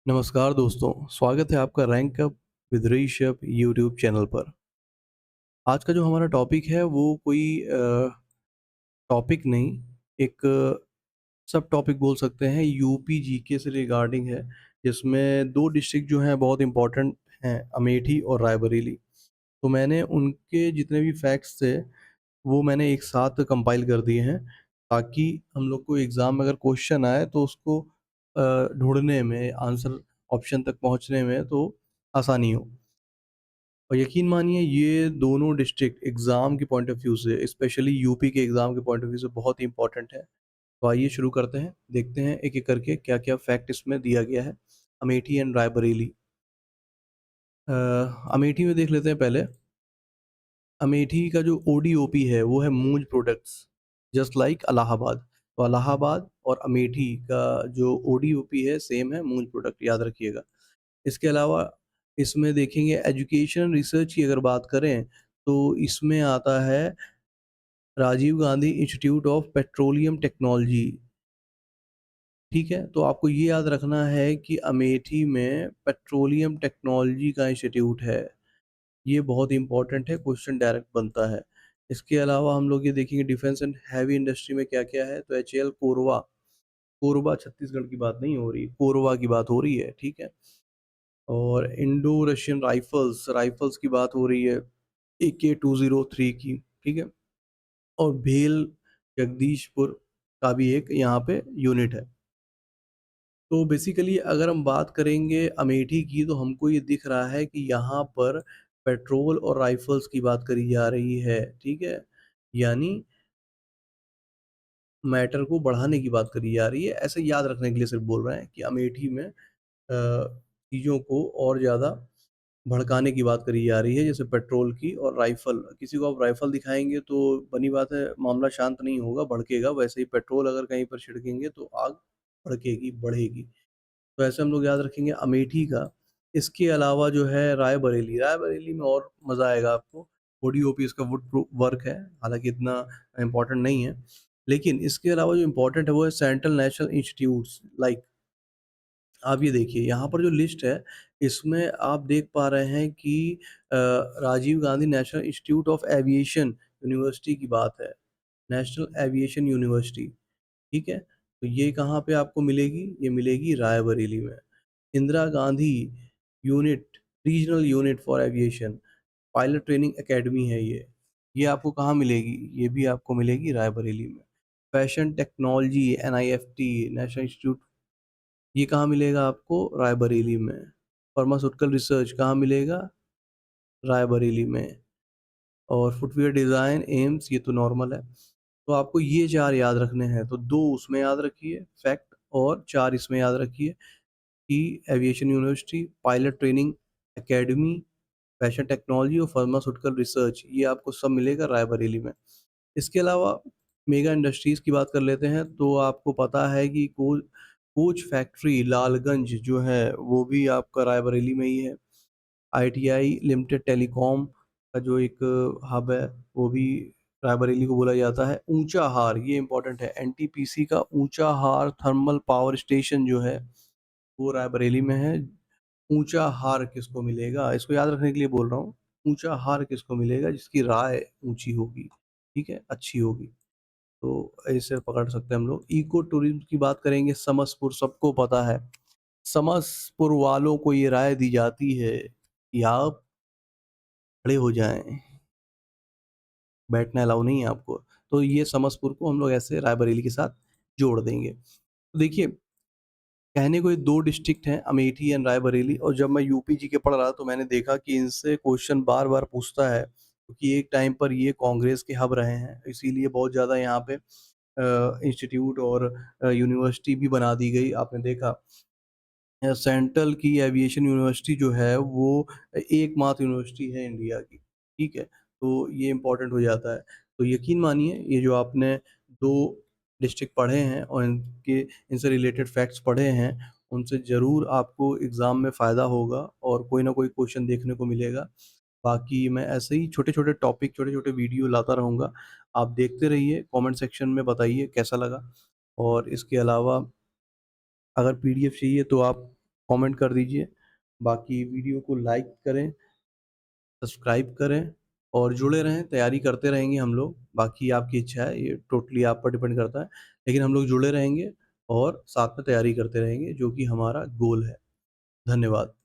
नमस्कार दोस्तों, स्वागत है आपका rank up with Rishabh YouTube channel पर। आज का जो हमारा टॉपिक है वो कोई टॉपिक नहीं, एक सब टॉपिक बोल सकते हैं, यूपी जीके से रिगार्डिंग है, जिसमें 2 डिस्ट्रिक्ट जो हैं बहुत इम्पोर्टेंट हैं, अमेठी और रायबरेली। तो मैंने उनके जितने भी फैक्ट्स थे, वो मैंने एक साथ कंपाइल कर दिए हैं, ताकि हम लोग को एग्ज़ाम में अगर क्वेश्चन आए तो उसको ढूँढने में, आंसर ऑप्शन तक पहुँचने में तो आसानी हो। और यकीन मानिए ये दोनों डिस्ट्रिक्ट एग्ज़ाम के पॉइंट ऑफ व्यू से, स्पेशली यूपी के एग्ज़ाम के पॉइंट ऑफ व्यू से बहुत ही इम्पोर्टेंट है। तो आइए शुरू करते हैं, देखते हैं एक-एक करके क्या-क्या फैक्ट इसमें दिया गया है। अमेठी एंड रायबरेली। अ, अमेठी में देख लेते हैं पहले। अमेठी का जो ओडीओपी है वो है मूज प्रोडक्ट्स, जस्ट लाइक इलाहाबाद। तो इलाहाबाद और अमेठी का जो ओडीओपी है सेम है, मूज प्रोडक्ट, याद रखिएगा। इसके अलावा इसमें देखेंगे एजुकेशन रिसर्च की अगर बात करें, तो इसमें आता है Rajiv Gandhi Institute of Petroleum Technology. ठीक है? तो आपको ये याद रखना है कि अमेठी में पेट्रोलियम टेक्नोलॉजी का इंस्टीट्यूट है। ये बहुत इम्पोर्टेंट है, क्वेश्चन डायरेक्ट बनता है। इसके अलावा हम लोग ये देखेंगे डिफेंस एंड हैवी इंडस्ट्री में क्या-क्या है, तो एचएएल कोरबा। कोरबा छत्तीसगढ़ की बात नहीं हो रही, कोरबा की बात हो रही है, ठीक है? और इंडो रशियन राइफल्स, राइफल्स की बात हो रही है, AK-203 की, ठीक है? और भेल जगदीशपुर का भी एक यहाँ पे यूनिट है। तो बेसिकली अगर हम बात करेंगे अमेठी की, तो हमको ये दिख रहा है कि यहाँ पर पेट्रोल और राइफल्स की बात करी जा रही है, ठीक है? यानी मैटर को बढ़ाने की बात करी जा रही है, ऐसे याद रखने के लिए सिर्फ़ बोल रहे हैं कि अमेठी में चीज़ों को और ज़्यादा भड़काने की बात करी जा रही है, जैसे पेट्रोल की और राइफ़ल। किसी को आप राइफ़ल दिखाएँगे तो बनी बात है मामला शांत नहीं होगा, भड़केगा। वैसे ही पेट्रोल अगर कहीं पर छिड़केंगे तो आग भड़केगी, बढ़ेगी। तो ऐसे हम लोग याद रखेंगे अमेठी का। इसके अलावा जो है रायबरेली, रायबरेली में और मज़ा आएगा आपको। ओडीओपी इसका वुड प्रूफ वर्क है, हालाँकि इतना इम्पोर्टेंट नहीं है। लेकिन इसके अलावा जो इम्पोर्टेंट है वो है सेंट्रल नेशनल इंस्टीट्यूट्स, लाइक आप ये देखिए यहाँ पर जो लिस्ट है, इसमें आप देख पा रहे हैं कि Rajiv Gandhi National Institute of Aviation University की बात है। नेशनल एविएशन यूनिवर्सिटी, ठीक है? तो ये कहाँ पे आपको मिलेगी? ये मिलेगी रायबरेली में। Indira Gandhi unit regional unit for aviation, pilot training academy है ये। ये आपको कहाँ मिलेगी? ये भी आपको मिलेगी रायबरेली में। Fashion technology NIFT national institute, ये कहाँ मिलेगा आपको? रायबरेली में। फार्मास्यूटिकल रिसर्च कहाँ मिलेगा? रायबरेली में। और फुटवियर डिज़ाइन एम्स, ये तो नॉर्मल है। तो आपको ये 4 याद रखने हैं, तो 2 उसमें याद रखिए फैक्ट, और 4 इसमें याद रखिए कि aviation university, pilot training academy, fashion technology और फार्मास्यूटिकल रिसर्च, ये आपको सब मिलेगा रायबरेली में। इसके अलावा मेगा इंडस्ट्रीज़ की बात कर लेते हैं, तो आपको पता है कि कोच फैक्ट्री लालगंज जो है, वो भी आपका रायबरेली में ही है। आईटीआई लिमिटेड टेलीकॉम का जो एक हब है, वो भी रायबरेली को बोला जाता है। ऊँचाहार, ये इम्पोर्टेंट है, एनटीपीसी का ऊँचाहार थर्मल पावर स्टेशन जो है, वो रायबरेली में है। ऊँचाहार किसको मिलेगा? इसको याद रखने के लिए बोल रहा हूँ। ऊँचाहार किसको मिलेगा? जिसकी राय ऊँची होगी, ठीक है? अच्छी होगी। तो ऐसे पकड़ सकते हैं हम लोग। इको टूरिज़्म की बात करेंगे, समसपुर सबको पता है। समसपुर वालों को ये राय दी जाती है कि आप खड़े हो जाएँ, बैठना अलाउ नहीं है आपको। तो ये समसपुर को हम लोग ऐसे रायबरेली के साथ जोड़ देंगे। तो देखिए, कहने को ये 2 डिस्ट्रिक्ट हैं, अमेठी एंड रायबरेली, और जब मैं यूपी जीके पढ़ रहा तो मैंने देखा कि इनसे क्वेश्चन बार-बार पूछता है, क्योंकि एक टाइम पर ये कांग्रेस के हब रहे हैं, इसीलिए बहुत ज़्यादा यहाँ पे इंस्टीट्यूट और यूनिवर्सिटी भी बना दी गई। आपने देखा सेंट्रल की एविएशन यूनिवर्सिटी जो है वो एकमात्र यूनिवर्सिटी है इंडिया की, ठीक है? तो ये इम्पोर्टेंट हो जाता है। तो यकीन मानिए ये जो आपने 2 डिस्ट्रिक्ट पढ़े हैं और इनके इनसे रिलेटेड फैक्ट्स पढ़े हैं, उनसे ज़रूर आपको एग्ज़ाम में फ़ायदा होगा और कोई ना कोई क्वेश्चन देखने को मिलेगा। बाकी मैं ऐसे ही छोटे-छोटे टॉपिक, छोटे-छोटे वीडियो लाता रहूँगा। आप देखते रहिए, कमेंट सेक्शन में बताइए कैसा लगा, और इसके अलावा अगर पीडीएफ चाहिए तो आप कमेंट कर दीजिए। बाकी वीडियो को लाइक करें, सब्सक्राइब करें और जुड़े रहें, तैयारी करते रहेंगे हम लोग। बाकी आपकी इच्छा है, ये टोटली आप पर डिपेंड करता है। लेकिन हम लोग जुड़े रहेंगे और साथ में तैयारी करते रहेंगे, जो कि हमारा गोल है। धन्यवाद।